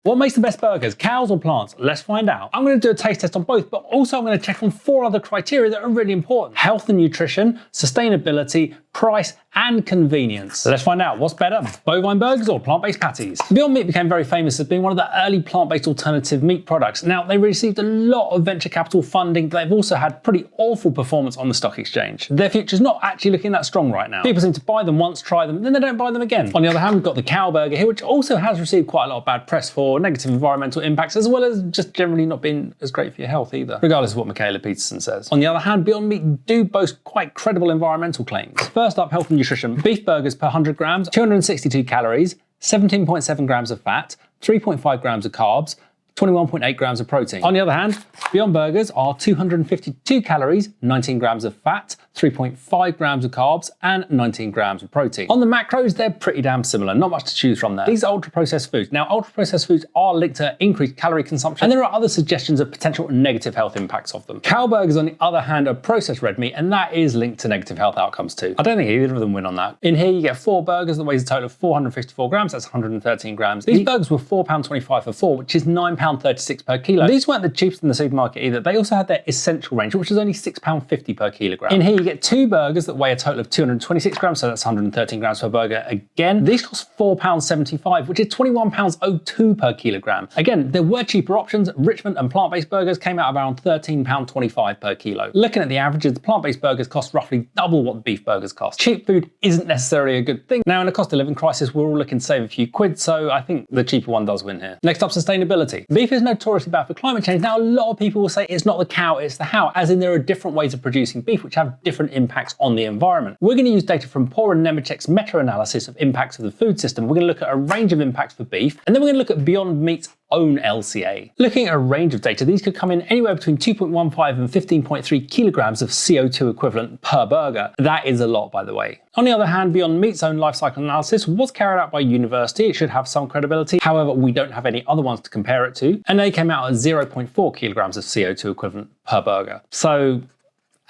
What makes the best burgers, cows or plants? Let's find out. I'm going to do a taste test on both, but also I'm going to check on 4 other criteria that are really important: health and nutrition, sustainability, price, and convenience. So let's find out what's better, bovine burgers or plant-based patties. Beyond Meat became very famous as being one of the early plant-based alternative meat products. Now, they received a lot of venture capital funding, but they've also had pretty awful performance on the stock exchange. Their future's not actually looking that strong right now. People seem to buy them once, try them, then they don't buy them again. On the other hand, we've got the cow burger here, which also has received quite a lot of bad press for negative environmental impacts, as well as just generally not being as great for your health either, regardless of what Michaela Peterson says. On the other hand, Beyond Meat do boast quite credible environmental claims. First up, health and nutrition. Beef burgers per 100 grams, 262 calories, 17.7 grams of fat, 3.5 grams of carbs, 21.8 grams of protein. On the other hand, Beyond Burgers are 252 calories, 19 grams of fat, 3.5 grams of carbs, and 19 grams of protein. On the macros, they're pretty damn similar, not much to choose from there. These are ultra-processed foods. Now, ultra-processed foods are linked to increased calorie consumption, and there are other suggestions of potential negative health impacts of them. Cow burgers, on the other hand, are processed red meat, and that is linked to negative health outcomes too. I don't think either of them win on that. In here, you get 4 burgers that weighs a total of 454 grams, that's 113 grams. These burgers were £4.25 for 4, which is £9.36 per kilo. These weren't the cheapest in the supermarket either. They also had their essential range, which is only £6.50 per kilogram. In here, you get 2 burgers that weigh a total of 226 grams, so that's 113 grams per burger again. These cost £4.75, which is £21.02 per kilogram. Again, there were cheaper options. Richmond and plant-based burgers came out around £13.25 per kilo. Looking at the averages, the plant-based burgers cost roughly double what the beef burgers cost. Cheap food isn't necessarily a good thing. Now, in a cost of living crisis, we're all looking to save a few quid, so I think the cheaper one does win here. Next up, sustainability. Beef is notoriously bad for climate change. Now, a lot of people will say it's not the cow, it's the how, as in there are different ways of producing beef which have different impacts on the environment. We're going to use data from Poor and Nemetschek's meta-analysis of impacts of the food system. We're going to look at a range of impacts for beef, and then we're going to look at Beyond Meat's own LCA. Looking at a range of data, these could come in anywhere between 2.15 and 15.3 kilograms of CO2 equivalent per burger. That is a lot, by the way. On the other hand, Beyond Meat's own life cycle analysis was carried out by a university. It should have some credibility. However, we don't have any other ones to compare it to, and they came out at 0.4 kilograms of CO2 equivalent per burger. So,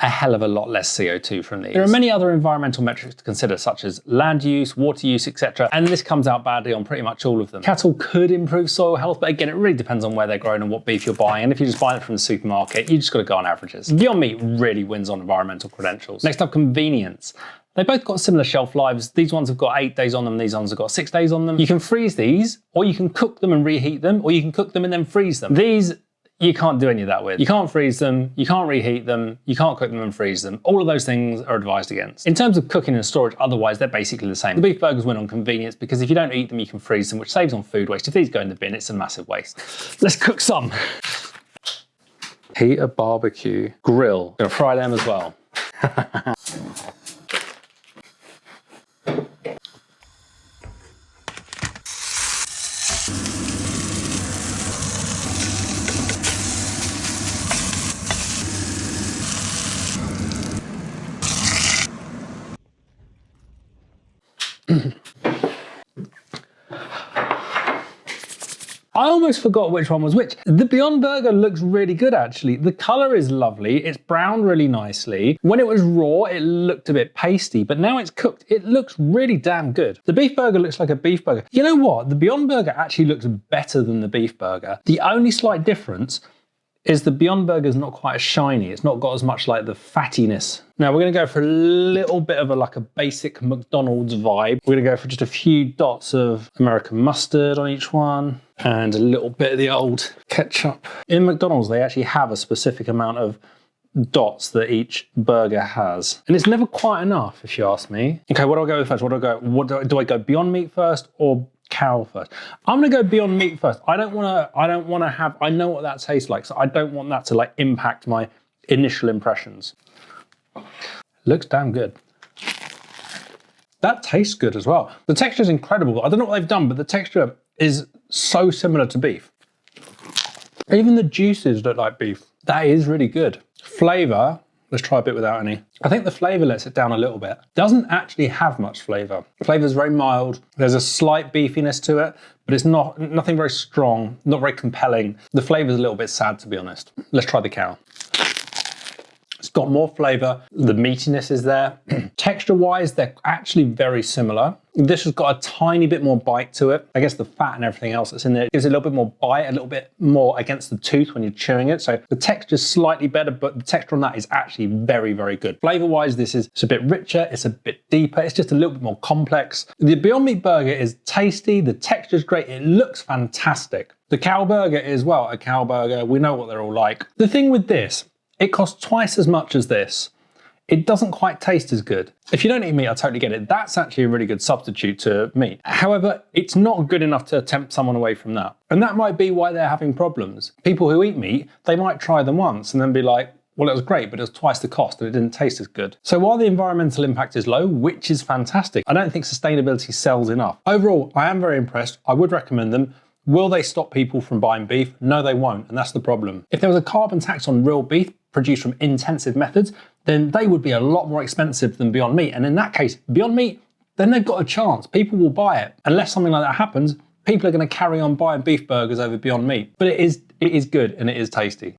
a hell of a lot less CO2 from these. There are many other environmental metrics to consider, such as land use, water use, etc. And this comes out badly on pretty much all of them. Cattle could improve soil health, but again, it really depends on where they're grown and what beef you're buying. And if you're just buying it from the supermarket, you just got to go on averages. Beyond Meat really wins on environmental credentials. Next up, convenience. They both got similar shelf lives. These ones have got 8 days on them, these ones have got 6 days on them. You can freeze these, or you can cook them and reheat them, or you can cook them and then freeze them. These, you can't do any of that with. You can't freeze them, you can't reheat them, you can't cook them and freeze them. All of those things are advised against. In terms of cooking and storage, otherwise they're basically the same. The beef burgers win on convenience because if you don't eat them, you can freeze them, which saves on food waste. If these go in the bin, it's a massive waste. Let's cook some. Heat a barbecue grill. Gonna fry them as well. I almost forgot which one was which. The Beyond Burger looks really good, actually. The color is lovely. It's browned really nicely. When it was raw, it looked a bit pasty, but now it's cooked, it looks really damn good. The beef burger looks like a beef burger. You know what? The Beyond Burger actually looks better than the beef burger. The only slight difference is the Beyond Burger's not quite as shiny. It's not got as much like the fattiness. Now we're gonna go for a little bit of a basic McDonald's vibe. We're gonna go for just a few dots of American mustard on each one and a little bit of the old ketchup. In McDonald's, they actually have a specific amount of dots that each burger has. And it's never quite enough, if you ask me. Okay, what do I go with first? Do I go Beyond Meat first or cow first? I'm gonna go Beyond Meat first. I know what that tastes like, so I don't want that to impact my initial impressions. Looks damn good. That tastes good as well. The texture is incredible. I don't know what they've done, but the texture is so similar to beef. Even the juices look like beef. That is really good. Flavor, let's try a bit without any. I think the flavor lets it down a little bit. Doesn't actually have much flavor. The flavor is very mild. There's a slight beefiness to it, but it's nothing very strong, not very compelling. The flavor is a little bit sad, to be honest. Let's try the cow. It's got more flavor, the meatiness is there. Texture-wise, they're actually very similar. This has got a tiny bit more bite to it. I guess the fat and everything else that's in there gives it a little bit more bite, a little bit more against the tooth when you're chewing it. So the texture's slightly better, but the texture on that is actually very, very good. Flavor-wise, it's a bit richer, it's a bit deeper, it's just a little bit more complex. The Beyond Meat burger is tasty, the texture's great, it looks fantastic. The cow burger is, well, a cow burger. We know what they're all like. The thing with this, it costs twice as much as this. It doesn't quite taste as good. If you don't eat meat, I totally get it. That's actually a really good substitute to meat. However, it's not good enough to tempt someone away from that. And that might be why they're having problems. People who eat meat, they might try them once and then be like, well, it was great, but it was twice the cost and it didn't taste as good. So while the environmental impact is low, which is fantastic, I don't think sustainability sells enough. Overall, I am very impressed. I would recommend them. Will they stop people from buying beef? No, they won't, and that's the problem. If there was a carbon tax on real beef produced from intensive methods, then they would be a lot more expensive than Beyond Meat. And in that case, Beyond Meat, then they've got a chance. People will buy it. Unless something like that happens, people are going to carry on buying beef burgers over Beyond Meat. But it is good and it is tasty.